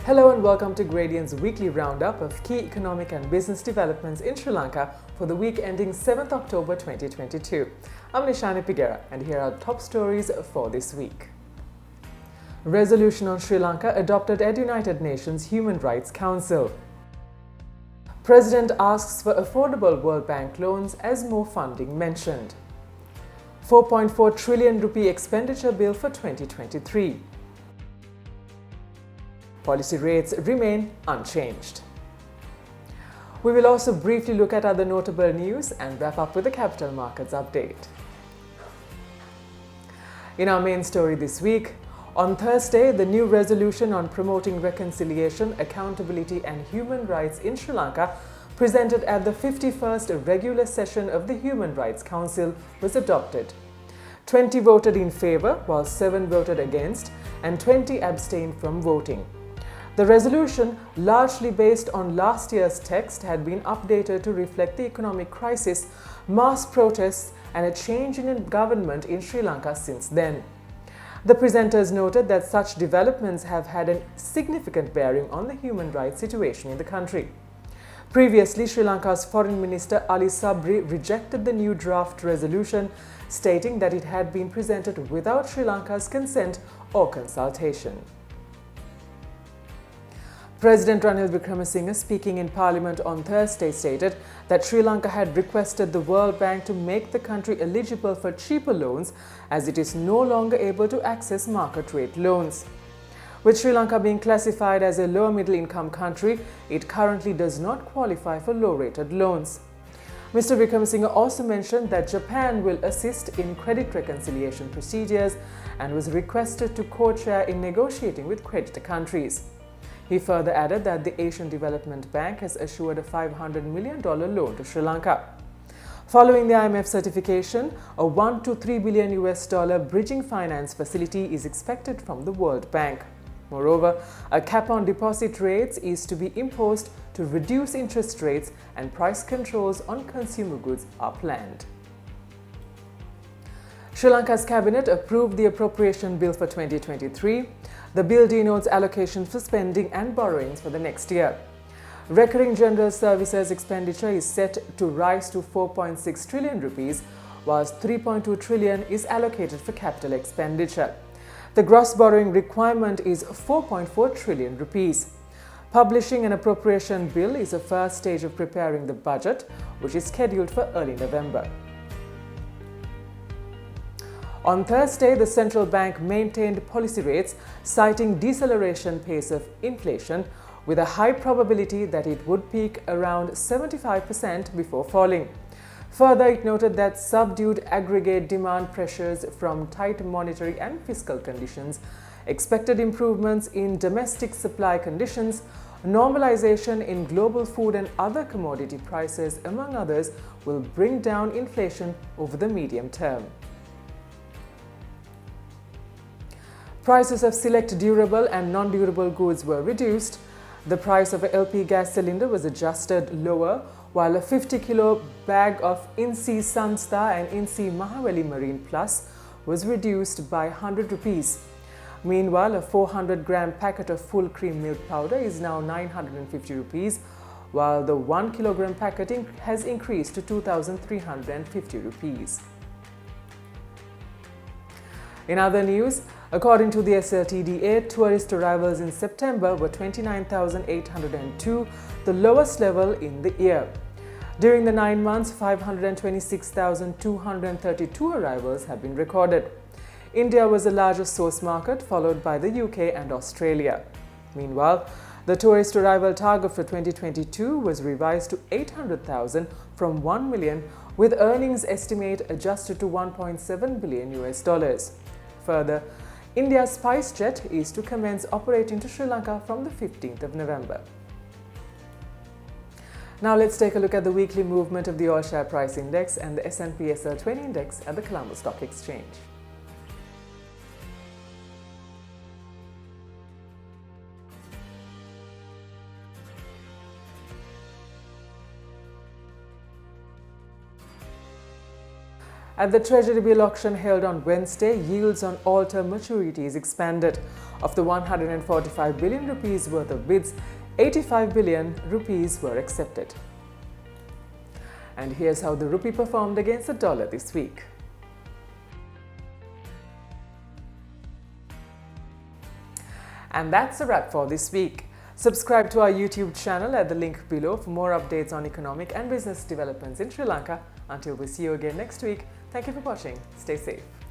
Hello and welcome to Gradient's weekly roundup of key economic and business developments in Sri Lanka for the week ending 7th October 2022. I'm Nishani Pigera and here are the top stories for this week. Resolution on Sri Lanka adopted at United Nations Human Rights Council. President asks for affordable World Bank loans as more funding mentioned. 4.4 trillion rupee expenditure bill for 2023. Policy rates remain unchanged. We will also briefly look at other notable news and wrap up with the capital markets update. In our main story this week, on Thursday, the new resolution on promoting reconciliation, accountability and human rights in Sri Lanka, presented at the 51st regular session of the Human Rights Council, was adopted. 20 voted in favour, while 7 voted against, and 20 abstained from voting. The resolution, largely based on last year's text, had been updated to reflect the economic crisis, mass protests, and a change in government in Sri Lanka since then. The presenters noted that such developments have had a significant bearing on the human rights situation in the country. Previously, Sri Lanka's Foreign Minister Ali Sabri rejected the new draft resolution, stating that it had been presented without Sri Lanka's consent or consultation. President Ranil Wickremesinghe, speaking in Parliament on Thursday, stated that Sri Lanka had requested the World Bank to make the country eligible for cheaper loans as it is no longer able to access market rate loans. With Sri Lanka being classified as a lower middle income country, it currently does not qualify for low-rated loans. Mr. Wickremesinghe also mentioned that Japan will assist in credit reconciliation procedures and was requested to co-chair in negotiating with creditor countries. He further added that the Asian Development Bank has assured a $500 million loan to Sri Lanka. Following the IMF certification, a $1 to $3 billion bridging finance facility is expected from the World Bank. Moreover, a cap on deposit rates is to be imposed to reduce interest rates, and price controls on consumer goods are planned. Sri Lanka's cabinet approved the appropriation bill for 2023. The bill denotes allocations for spending and borrowings for the next year. Recurring general services expenditure is set to rise to 4.6 trillion rupees, whilst 3.2 trillion is allocated for capital expenditure. The gross borrowing requirement is 4.4 trillion rupees. Publishing an appropriation bill is a first stage of preparing the budget, which is scheduled for early November. On Thursday, the central bank maintained policy rates, citing deceleration pace of inflation, with a high probability that it would peak around 75% before falling. Further, it noted that subdued aggregate demand pressures from tight monetary and fiscal conditions, expected improvements in domestic supply conditions, normalization in global food and other commodity prices, among others, will bring down inflation over the medium term. Prices of select durable and non-durable goods were reduced. The price of a LP gas cylinder was adjusted lower, while a 50-kilo bag of INSEE Sunstar and INSEE Mahaweli Marine Plus was reduced by 100 rupees. Meanwhile, a 400-gram packet of full cream milk powder is now 950 rupees, while the 1 kilogram packet has increased to 2,350 rupees. In other news, according to the SLTDA, tourist arrivals in September were 29,802, the lowest level in the year. During the 9 months, 526,232 arrivals have been recorded. India was the largest source market, followed by the UK and Australia. Meanwhile, the tourist arrival target for 2022 was revised to 800,000 from 1 million, with earnings estimate adjusted to $1.7 billion. Further, India's SpiceJet is to commence operating to Sri Lanka from the 15th of November. Now let's take a look at the weekly movement of the All Share Price Index and the S&P SL20 Index at the Colombo Stock Exchange. At the Treasury bill auction held on Wednesday, yields on all-term maturities expanded. Of the 145 billion rupees worth of bids, 85 billion rupees were accepted. And here's how the rupee performed against the dollar this week. And that's a wrap for this week. Subscribe to our YouTube channel at the link below for more updates on economic and business developments in Sri Lanka. Until we see you again next week, thank you for watching. Stay safe.